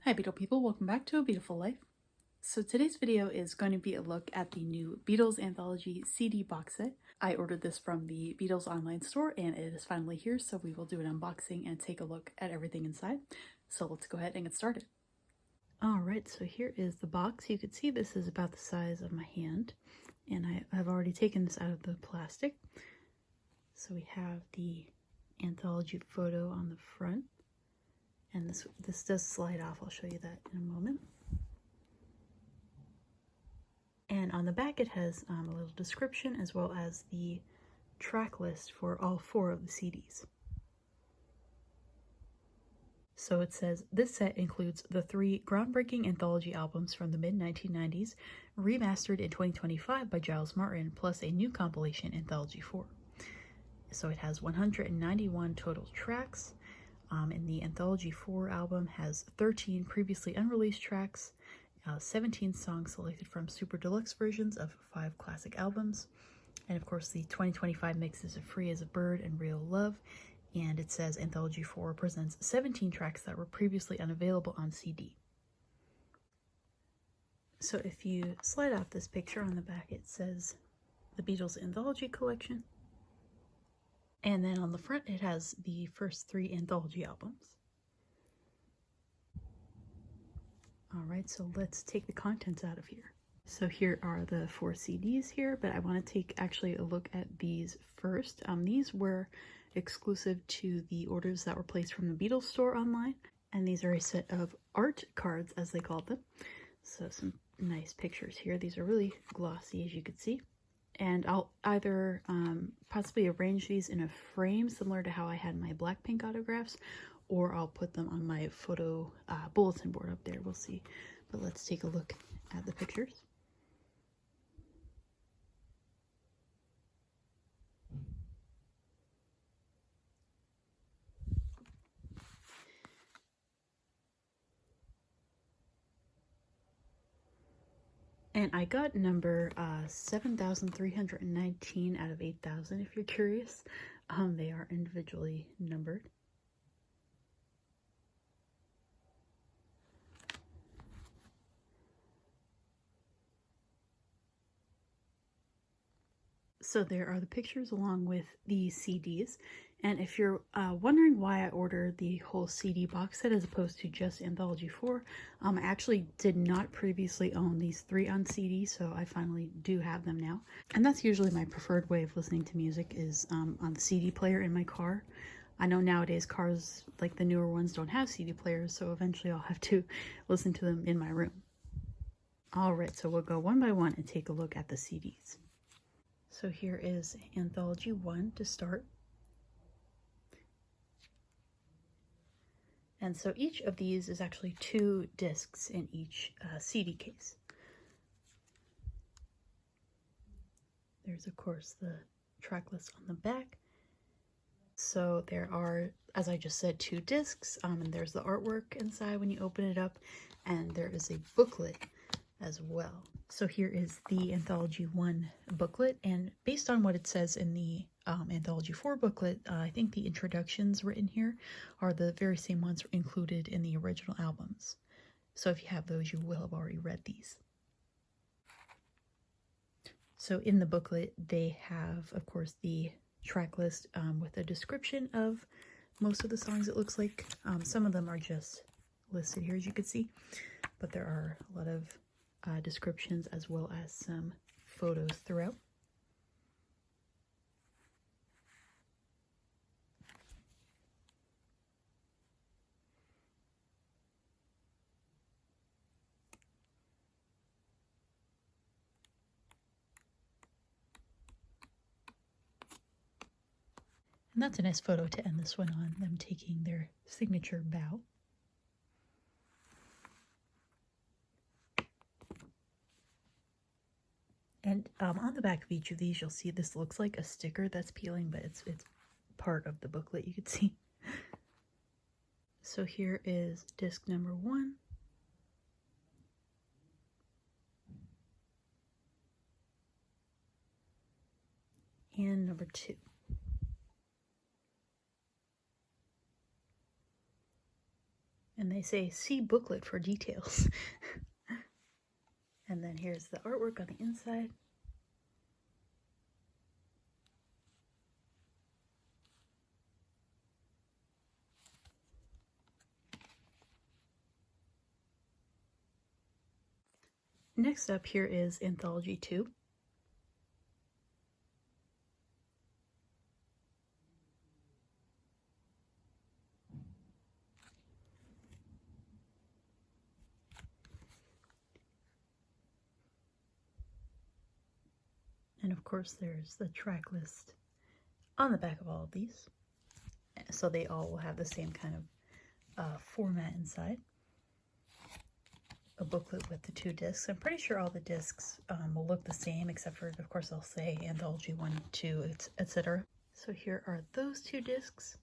Hi Beatle people, welcome back to A Beautiful Life. So today's video is going to be a look at the new Beatles Anthology CD box set. I ordered this from the Beatles online store and it is finally here, so we will do an unboxing and take a look at everything inside. So let's go ahead and get started. Alright, so here is the box. You can see this is about the size of my hand, and I have already taken this out of the plastic. So we have the anthology photo on the front. And this does slide off. I'll show you that in a moment. And on the back it has a little description as well as the track list for all 4 of the CDs. So it says, this set includes the 3 groundbreaking anthology albums from the mid-1990s, remastered in 2025 by Giles Martin, plus a new compilation, Anthology 4. So it has 191 total tracks. And the Anthology 4 album has 13 previously unreleased tracks, 17 songs selected from super deluxe versions of 5 classic albums, and of course the 2025 mix is Free as a Bird and Real Love, and it says Anthology 4 presents 17 tracks that were previously unavailable on CD. So if you slide out this picture on the back, it says the Beatles Anthology Collection. And then on the front, it has the first 3 anthology albums. All right, so let's take the contents out of here. So here are the 4 CDs here, but I want to take actually a look at these first. These were exclusive to the orders that were placed from the Beatles store online. And these are a set of art cards, as they called them. So some nice pictures here. These are really glossy, as you can see. And I'll either possibly arrange these in a frame similar to how I had my Blackpink autographs, or I'll put them on my photo bulletin board up there. We'll see. But let's take a look at the pictures. And I got number 7,319 out of 8,000, if you're curious. They are individually numbered. So there are the pictures along with the CDs. And if you're wondering why I ordered the whole CD box set as opposed to just Anthology 4, I actually did not previously own these 3 on CD, so I finally do have them now. And that's usually my preferred way of listening to music, is on the CD player in my car. I know nowadays cars, like the newer ones, don't have CD players, so eventually I'll have to listen to them in my room. Alright, so we'll go one by one and take a look at the CDs. So here is Anthology 1 to start. And so each of these is actually 2 discs in each CD case. There's of course the track list on the back. So there are, as I just said, 2 discs, and there's the artwork inside when you open it up, and there is a booklet as well. So here is the Anthology 1 booklet, and based on what it says in the Anthology 4 booklet, I think the introductions written here are the very same ones included in the original albums. So if you have those, you will have already read these. So in the booklet, they have, of course, the track list with a description of most of the songs, it looks like. Some of them are just listed here, as you can see, but there are a lot of descriptions as well as some photos throughout. And that's a nice photo to end this one on, them taking their signature bow. And on the back of each of these, you'll see this looks like a sticker that's peeling, but it's part of the booklet, you can see. So here is disc number 1. And number 2. And they say, see booklet for details. And then here's the artwork on the inside. Next up here is Anthology 2. And of course there's the track list on the back of all of these. So they all will have the same kind of format inside. A booklet with the 2 discs. I'm pretty sure all the discs will look the same, except for, of course, they'll say Anthology 1, 2, etc. So here are those 2 discs.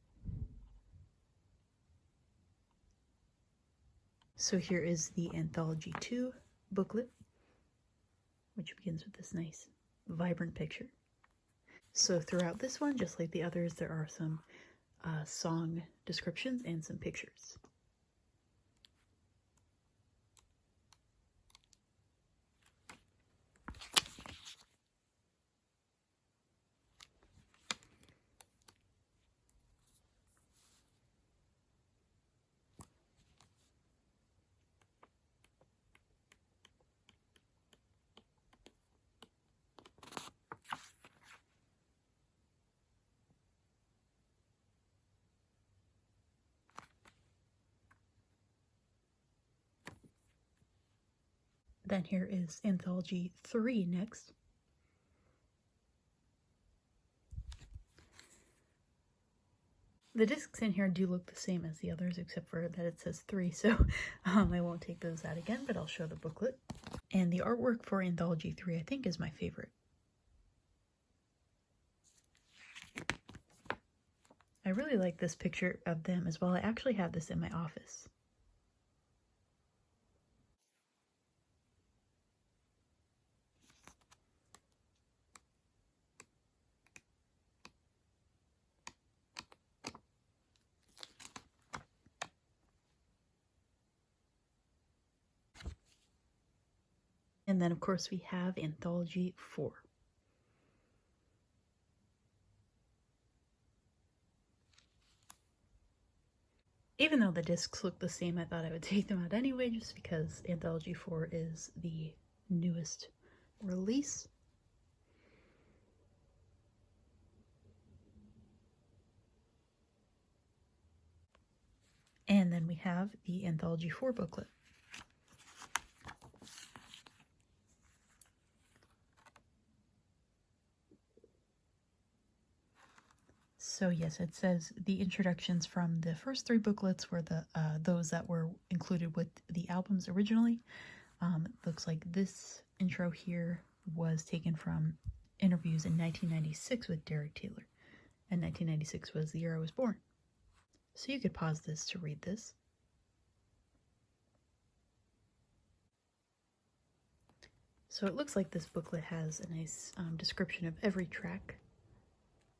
So here is the Anthology 2 booklet, which begins with this nice, vibrant picture. So throughout this one, just like the others, there are some song descriptions and some pictures. Then here is Anthology 3 next. The discs in here do look the same as the others, except for that it says 3, so I won't take those out again, but I'll show the booklet. And the artwork for Anthology 3, I think, is my favorite. I really like this picture of them as well. I actually have this in my office. And then, of course, we have Anthology 4. Even though the discs look the same, I thought I would take them out anyway, just because Anthology 4 is the newest release. And then we have the Anthology 4 booklet. So yes, it says the introductions from the first 3 booklets were the those that were included with the albums originally. It looks like this intro here was taken from interviews in 1996 with Derek Taylor, and 1996 was the year I was born. So you could pause this to read this. So it looks like this booklet has a nice description of every track,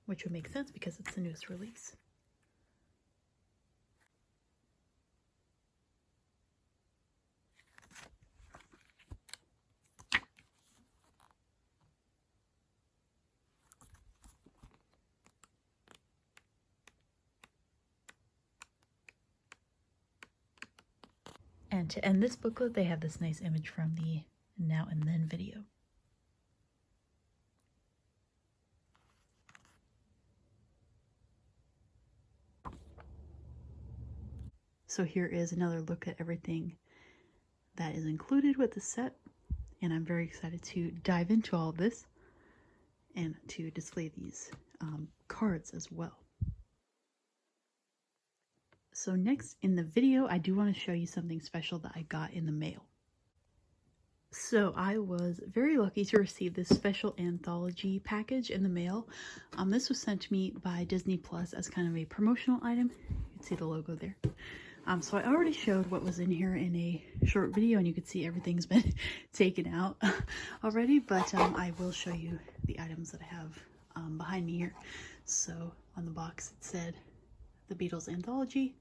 which would make sense because it's the newest release. And to end this booklet, they have this nice image from the Now and Then video. So here is another look at everything that is included with the set, and I'm very excited to dive into all of this and to display these cards as well. So next in the video, I do want to show you something special that I got in the mail. So I was very lucky to receive this special anthology package in the mail. This was sent to me by Disney Plus as kind of a promotional item. You can see the logo there. So I already showed what was in here in a short video, and you can see everything's been taken out already, but I will show you the items that I have behind me here. So on the box it said the Beatles Anthology,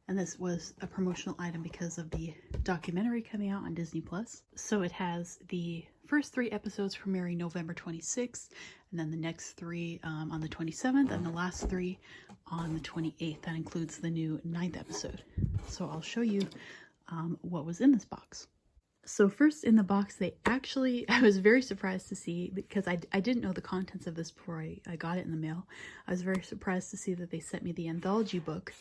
And this was a promotional item because of the documentary coming out on Disney Plus. So it has the first 3 episodes premiering November 26th, and then the next 3 on the 27th, and the last 3 on the 28th. That includes the new 9th episode. So I'll show you what was in this box. So first in the box, they actually, I was very surprised to see, because I didn't know the contents of this before I got it in the mail. I was very surprised to see that they sent me the anthology book.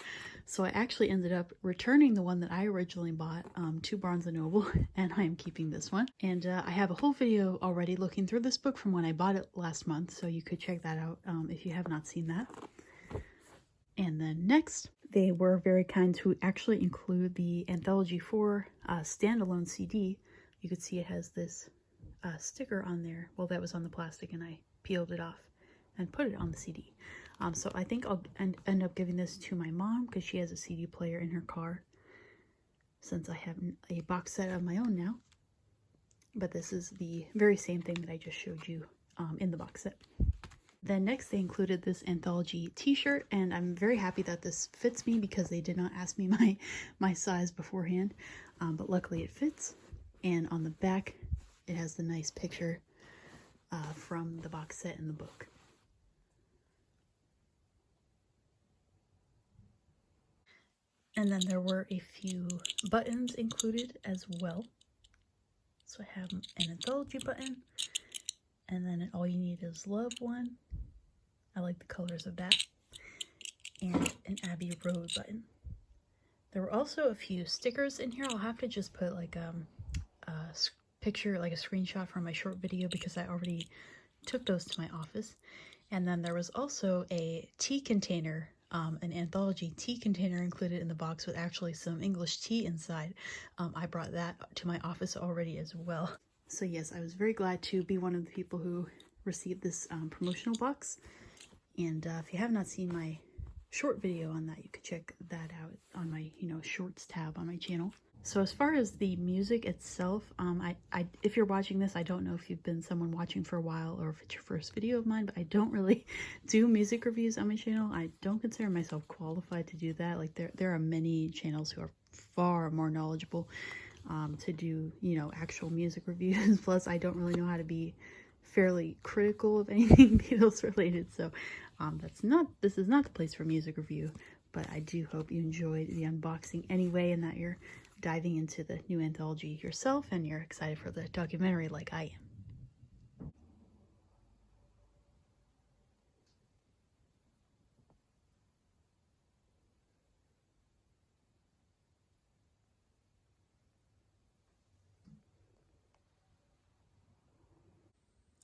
So I actually ended up returning the one that I originally bought to Barnes & Noble, and I am keeping this one. And I have a whole video already looking through this book from when I bought it last month, so you could check that out if you have not seen that. And then next, they were very kind to actually include the Anthology 4 standalone CD. You could see it has this sticker on there. Well, that was on the plastic, and I peeled it off and put it on the CD. So I think I'll end up giving this to my mom because she has a CD player in her car, since I have a box set of my own now. But this is the very same thing that I just showed you in the box set. Then next they included this anthology t-shirt, and I'm very happy that this fits me because they did not ask me my size beforehand, but luckily it fits. And on the back it has the nice picture from the box set in the book. And then there were a few buttons included as well. So I have an anthology button, and then all you need is love one. I like the colors of that. And an Abbey Road button. There were also a few stickers in here. I'll have to just put like a picture, like a screenshot from my short video, because I already took those to my office. And then there was also a tea container, an anthology tea container included in the box with actually some English tea inside. I brought that to my office already as well. So yes, I was very glad to be one of the people who received this promotional box. And if you have not seen my short video on that, you could check that out on my, shorts tab on my channel. So as far as the music itself, if you're watching this, I don't know if you've been someone watching for a while or if it's your first video of mine, but I don't really do music reviews on my channel. I don't consider myself qualified to do that. Like there are many channels who are far more knowledgeable to do, actual music reviews. Plus, I don't really know how to be fairly critical of anything Beatles related, so this is not the place for music review, but I do hope you enjoyed the unboxing anyway, and that you're diving into the new anthology yourself and you're excited for the documentary like I am.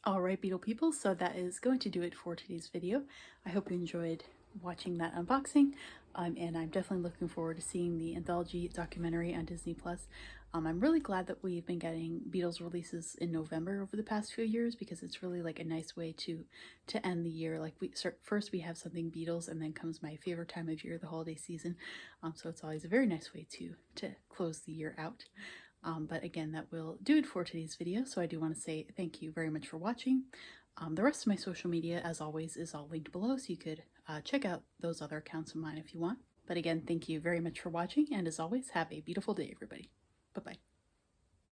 Alright, Beatle people, so that is going to do it for today's video. I hope you enjoyed watching that unboxing, and I'm definitely looking forward to seeing the anthology documentary on Disney Plus. I'm really glad that we've been getting Beatles releases in November over the past few years, because it's really like a nice way to end the year. Like first we have something Beatles, and then comes my favorite time of year, the holiday season. So it's always a very nice way to close the year out. But again, that will do it for today's video. So I do want to say thank you very much for watching. The rest of my social media, as always, is all linked below, so you could check out those other accounts of mine if you want. But again, thank you very much for watching, and as always, have a beautiful day, everybody. Bye-bye.